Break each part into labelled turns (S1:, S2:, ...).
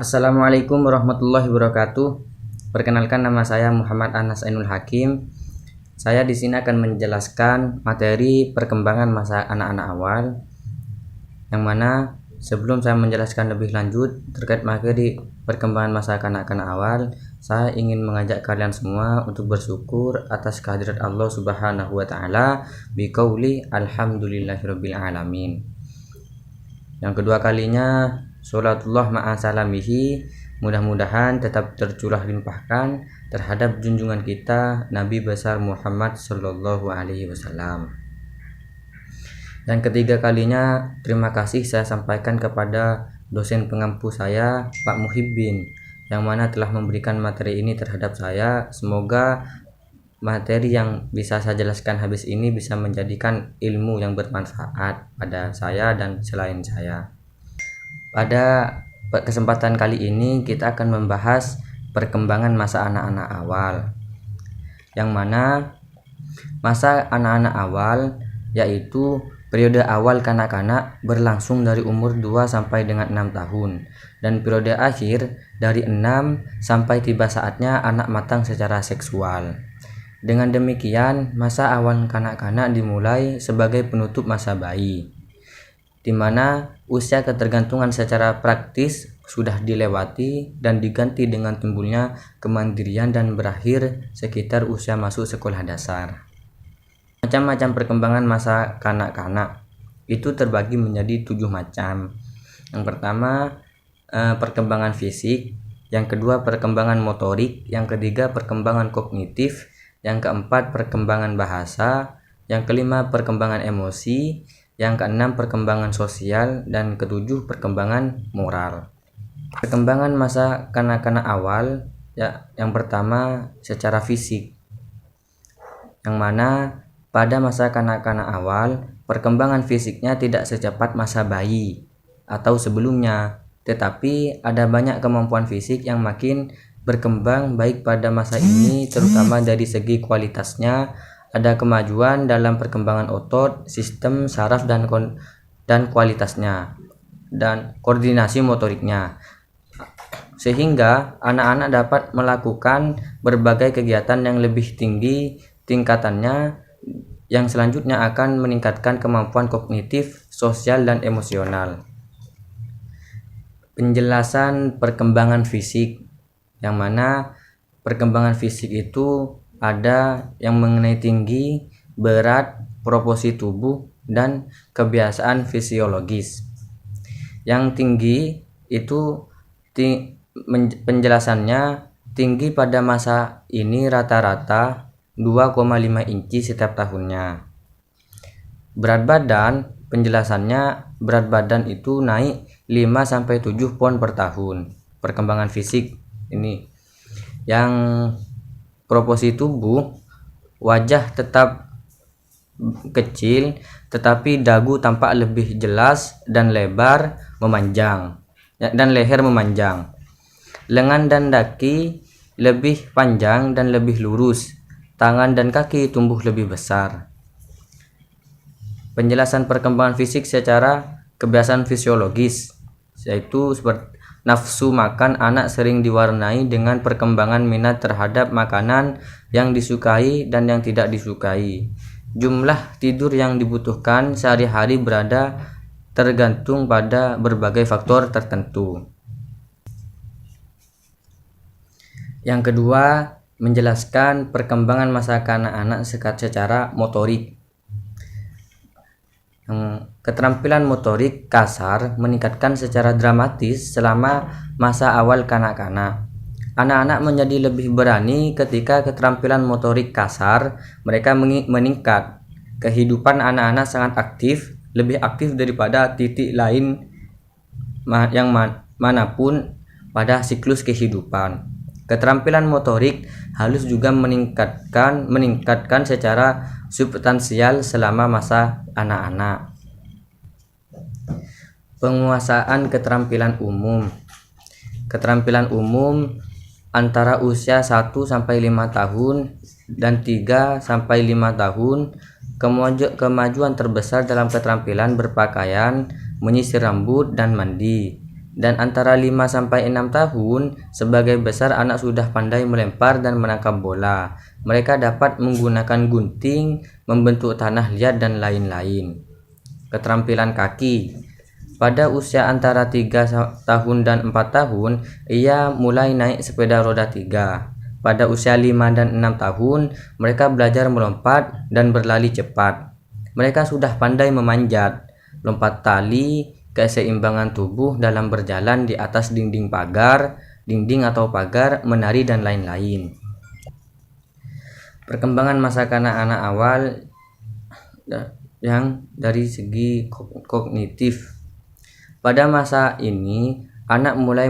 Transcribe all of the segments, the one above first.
S1: Assalamualaikum warahmatullahi wabarakatuh. Perkenalkan, nama saya Muhammad Anas Ainul Hakim. Saya di sini akan menjelaskan materi perkembangan masa anak-anak awal, yang mana sebelum saya menjelaskan lebih lanjut terkait materi perkembangan masa kanak-kanak awal, saya ingin mengajak kalian semua untuk bersyukur atas kehadirat Allah Subhanahu wa taala biqauli alhamdulillahirabbil alamin. Yang kedua kalinya, sholatullah ma'a salamihi, mudah-mudahan tetap tercurah limpahkan terhadap junjungan kita Nabi besar Muhammad Sallallahu Alaihi Wasallam. Yang ketiga kalinya, terima kasih saya sampaikan kepada dosen pengampu saya, Pak Muhibbin, yang mana telah memberikan materi ini terhadap saya. Semoga materi yang bisa saya jelaskan habis ini bisa menjadikan ilmu yang bermanfaat pada saya dan selain saya. Pada kesempatan kali ini kita akan membahas perkembangan masa anak-anak awal, yang mana masa anak-anak awal yaitu periode awal kanak-kanak berlangsung dari umur 2 sampai dengan 6 tahun, dan periode akhir dari 6 sampai tiba saatnya anak matang secara seksual. Dengan demikian, masa awal kanak-kanak dimulai sebagai penutup masa bayi, di mana usia ketergantungan secara praktis sudah dilewati dan diganti dengan timbulnya kemandirian dan berakhir sekitar usia masuk sekolah dasar. Macam-macam perkembangan masa kanak-kanak itu terbagi menjadi 7 macam. Yang pertama, perkembangan fisik, yang kedua perkembangan motorik, yang ketiga perkembangan kognitif, yang keempat perkembangan bahasa, yang kelima perkembangan emosi, yang keenam perkembangan sosial, dan ketujuh perkembangan moral. Perkembangan masa kanak-kanak awal ya, yang pertama secara fisik, yang mana pada masa kanak-kanak awal perkembangan fisiknya tidak secepat masa bayi atau sebelumnya, tetapi ada banyak kemampuan fisik yang makin berkembang baik pada masa ini, terutama dari segi kualitasnya. Ada kemajuan dalam perkembangan otot, sistem saraf dan kualitasnya, dan koordinasi motoriknya, sehingga anak-anak dapat melakukan berbagai kegiatan yang lebih tinggi tingkatannya, yang selanjutnya akan meningkatkan kemampuan kognitif, sosial, dan emosional. Penjelasan perkembangan fisik, yang mana perkembangan fisik itu ada yang mengenai tinggi, berat, proporsi tubuh, dan kebiasaan fisiologis. Yang tinggi itu penjelasannya, tinggi pada masa ini rata-rata 2,5 inci setiap tahunnya. Berat badan, penjelasannya berat badan itu naik 5-7 pon per tahun. Perkembangan fisik ini. Yang proporsi tubuh, wajah tetap kecil tetapi dagu tampak lebih jelas dan lebar memanjang, dan leher memanjang. Lengan dan daki lebih panjang dan lebih lurus. Tangan dan kaki tumbuh lebih besar. Penjelasan perkembangan fisik secara kebiasaan fisiologis, yaitu seperti nafsu makan anak sering diwarnai dengan perkembangan minat terhadap makanan yang disukai dan yang tidak disukai. Jumlah tidur yang dibutuhkan sehari-hari berada tergantung pada berbagai faktor tertentu. Yang kedua, menjelaskan perkembangan masa kanak-kanak secara motorik. Keterampilan motorik kasar meningkatkan secara dramatis selama masa awal kanak-kanak. Anak-anak menjadi lebih berani ketika keterampilan motorik kasar mereka meningkat. Kehidupan anak-anak sangat aktif, lebih aktif daripada titik lain yang manapun pada siklus kehidupan. Keterampilan motorik halus juga meningkatkan secara substansial selama masa anak-anak. Penguasaan keterampilan umum. Keterampilan umum antara usia 1-5 tahun dan 3-5 tahun. Kemajuan terbesar dalam keterampilan berpakaian, menyisir rambut, dan mandi. Dan antara 5 sampai 6 tahun, sebagai besar anak sudah pandai melempar dan menangkap bola. Mereka dapat menggunakan gunting, membentuk tanah liat dan lain-lain. Keterampilan kaki. Pada usia antara 3 tahun dan 4 tahun, ia mulai naik sepeda roda 3. Pada usia 5 dan 6 tahun, mereka belajar melompat dan berlari cepat. Mereka sudah pandai memanjat, lompat tali, keseimbangan tubuh dalam berjalan di atas dinding atau pagar, menari dan lain-lain. Perkembangan masa kanak-kanak awal yang dari segi kognitif. Pada masa ini, anak mulai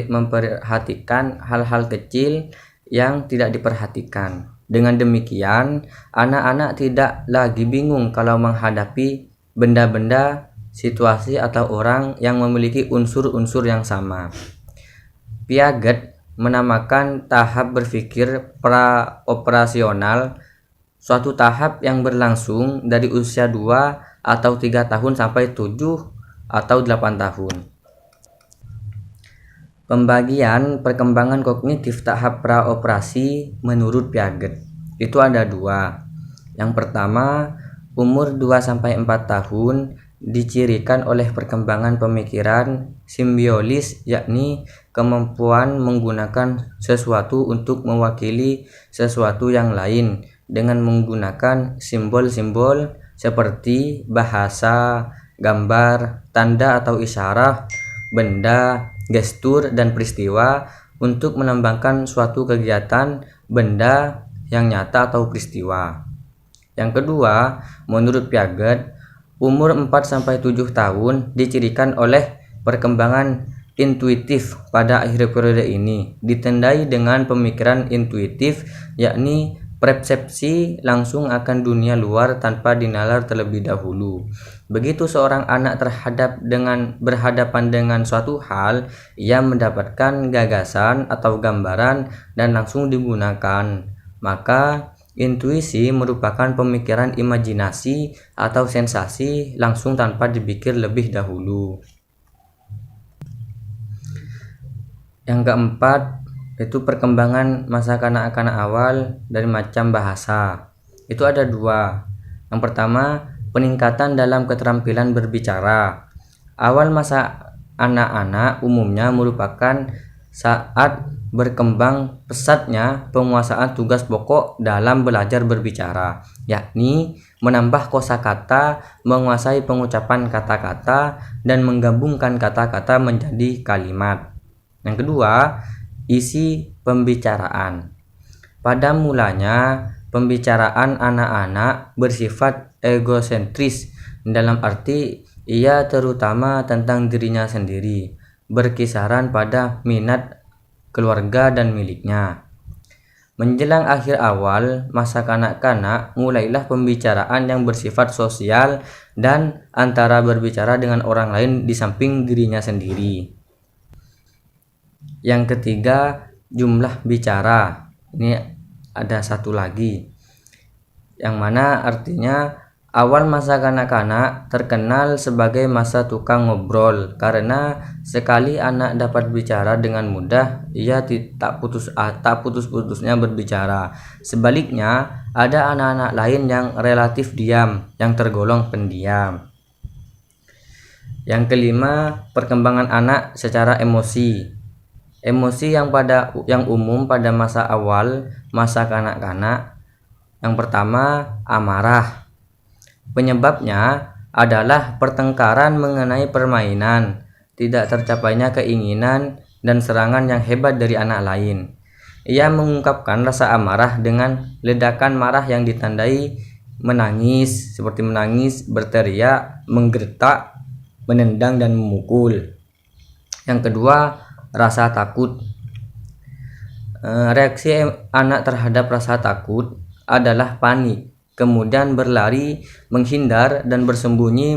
S1: memperhatikan hal-hal kecil yang tidak diperhatikan. Dengan demikian, anak-anak tidak lagi bingung kalau menghadapi benda-benda, situasi atau orang yang memiliki unsur-unsur yang sama. Piaget menamakan tahap berpikir pra-operasional suatu tahap yang berlangsung dari usia 2 atau 3 tahun sampai 7 atau 8 tahun. Pembagian perkembangan kognitif tahap praoperasi menurut Piaget itu ada 2. Yang pertama, umur 2 sampai 4 tahun dicirikan oleh perkembangan pemikiran simbiolis, yakni kemampuan menggunakan sesuatu untuk mewakili sesuatu yang lain dengan menggunakan simbol-simbol seperti bahasa, gambar, tanda atau isyarat, benda, gestur, dan peristiwa untuk menambahkan suatu kegiatan benda yang nyata atau peristiwa. Yang kedua, menurut Piaget, umur 4-7 tahun dicirikan oleh perkembangan intuitif. Pada akhir periode ini ditandai dengan pemikiran intuitif, yakni persepsi langsung akan dunia luar tanpa dinalar terlebih dahulu. Begitu seorang anak berhadapan dengan suatu hal, ia mendapatkan gagasan atau gambaran dan langsung digunakan. Maka intuisi merupakan pemikiran imajinasi atau sensasi langsung tanpa dipikir lebih dahulu. Yang keempat, itu perkembangan masa kanak-kanak awal dari macam bahasa. Itu ada 2. Yang pertama, peningkatan dalam keterampilan berbicara. Awal masa anak-anak umumnya merupakan saat berkembang pesatnya penguasaan tugas pokok dalam belajar berbicara, yakni menambah kosakata, menguasai pengucapan kata-kata, dan menggabungkan kata-kata menjadi kalimat. Yang kedua, isi pembicaraan. Pada mulanya, pembicaraan anak-anak bersifat egosentris, dalam arti ia terutama tentang dirinya sendiri, berkisaran pada minat keluarga dan miliknya. Menjelang akhir awal masa kanak-kanak, mulailah pembicaraan yang bersifat sosial dan antara berbicara dengan orang lain di samping dirinya sendiri. Yang ketiga, jumlah bicara. Ini ada satu lagi, yang mana artinya awal masa kanak-kanak terkenal sebagai masa tukang ngobrol, karena sekali anak dapat bicara dengan mudah, ia tak putus-putusnya berbicara. Sebaliknya, ada anak-anak lain yang relatif diam, yang tergolong pendiam. Yang kelima, perkembangan anak secara emosi. Emosi yang umum pada masa awal masa kanak-kanak. Yang pertama, amarah. Penyebabnya adalah pertengkaran mengenai permainan, tidak tercapainya keinginan, dan serangan yang hebat dari anak lain. Ia mengungkapkan rasa amarah dengan ledakan marah yang ditandai menangis, seperti menangis, berteriak, menggertak, menendang, dan memukul. Yang kedua, rasa takut. Reaksi anak terhadap rasa takut adalah panik, kemudian berlari, menghindar, dan bersembunyi,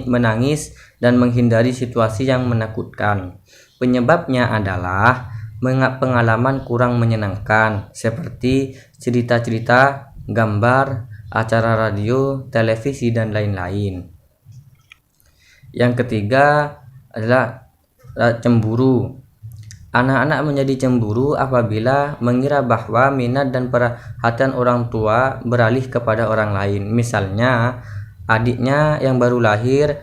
S1: menangis, dan menghindari situasi yang menakutkan. Penyebabnya adalah pengalaman kurang menyenangkan, seperti cerita-cerita, gambar, acara radio, televisi, dan lain-lain. Yang ketiga adalah cemburu. Anak-anak menjadi cemburu apabila mengira bahwa minat dan perhatian orang tua beralih kepada orang lain. Misalnya, adiknya yang baru lahir,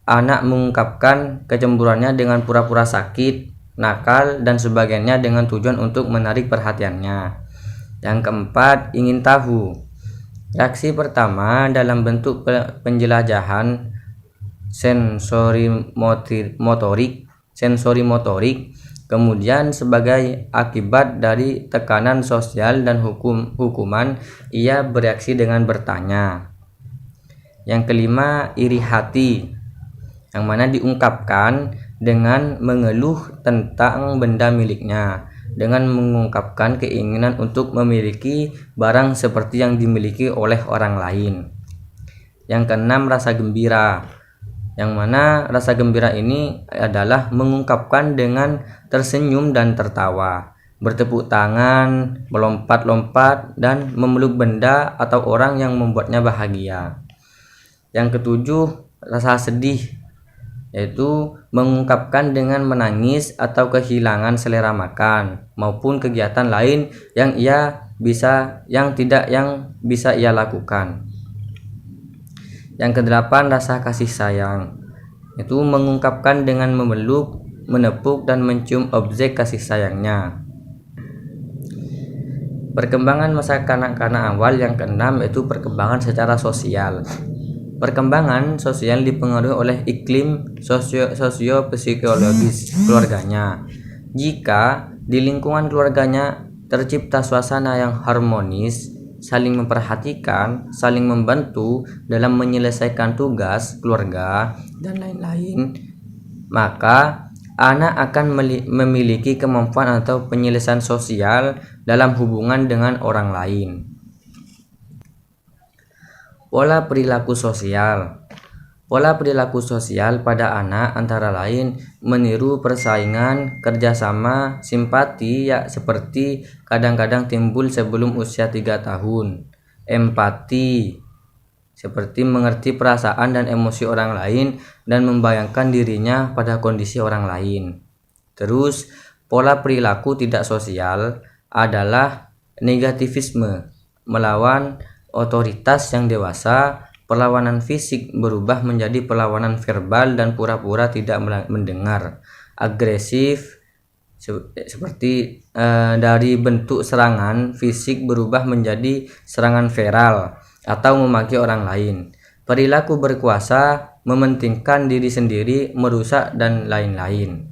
S1: anak mengungkapkan kecemburuannya dengan pura-pura sakit, nakal, dan sebagainya dengan tujuan untuk menarik perhatiannya. Yang keempat, ingin tahu. Reaksi pertama dalam bentuk penjelajahan sensori motorik, kemudian sebagai akibat dari tekanan sosial dan hukuman, ia bereaksi dengan bertanya. Yang kelima, iri hati, yang mana diungkapkan dengan mengeluh tentang benda miliknya, dengan mengungkapkan keinginan untuk memiliki barang seperti yang dimiliki oleh orang lain. Yang keenam, rasa gembira, yang mana rasa gembira ini adalah mengungkapkan dengan tersenyum dan tertawa, bertepuk tangan, melompat-lompat, dan memeluk benda atau orang yang membuatnya bahagia. Yang ketujuh, rasa sedih, yaitu mengungkapkan dengan menangis atau kehilangan selera makan maupun kegiatan lain yang bisa ia lakukan. Yang kedelapan, rasa kasih sayang, itu mengungkapkan dengan memeluk, menepuk, dan mencium objek kasih sayangnya. Perkembangan masa kanak-kanak awal yang keenam yaitu perkembangan secara sosial. Perkembangan sosial dipengaruhi oleh iklim sosio-psikologis keluarganya. Jika di lingkungan keluarganya tercipta suasana yang harmonis, saling memperhatikan, saling membantu dalam menyelesaikan tugas keluarga dan lain-lain, maka anak akan memiliki kemampuan atau penyelesaian sosial dalam hubungan dengan orang lain. Pola perilaku sosial. Pola perilaku sosial pada anak antara lain meniru persaingan, kerjasama, simpati, seperti kadang-kadang timbul sebelum usia 3 tahun. Empati, seperti mengerti perasaan dan emosi orang lain dan membayangkan dirinya pada kondisi orang lain. Terus, pola perilaku tidak sosial adalah negativisme, melawan otoritas yang dewasa. Perlawanan fisik berubah menjadi perlawanan verbal dan pura-pura tidak mendengar. Agresif, seperti dari bentuk serangan fisik berubah menjadi serangan verbal atau memaki orang lain. Perilaku berkuasa, mementingkan diri sendiri, merusak, dan lain-lain.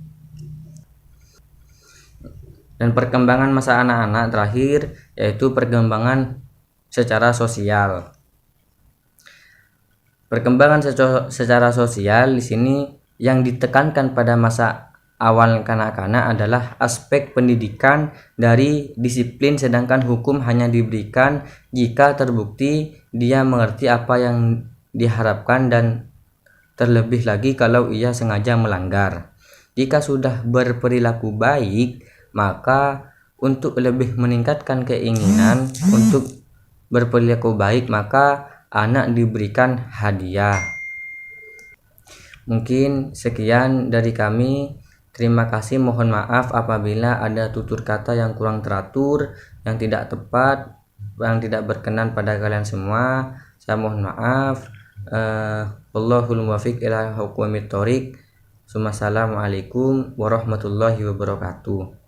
S1: Dan perkembangan masa anak-anak terakhir yaitu perkembangan secara sosial. Perkembangan secara sosial di sini yang ditekankan pada masa awal kanak-kanak adalah aspek pendidikan dari disiplin, sedangkan hukum hanya diberikan jika terbukti dia mengerti apa yang diharapkan dan terlebih lagi kalau ia sengaja melanggar. Jika sudah berperilaku baik, maka untuk lebih meningkatkan keinginan untuk berperilaku baik, maka anak diberikan hadiah. Mungkin sekian dari kami. Terima kasih, mohon maaf apabila ada tutur kata yang kurang teratur, yang tidak tepat, yang tidak berkenan pada kalian semua. Saya mohon maaf. Wallahul muwaffiq ila aqwamit thoriq. Assalamualaikum warahmatullahi wabarakatuh.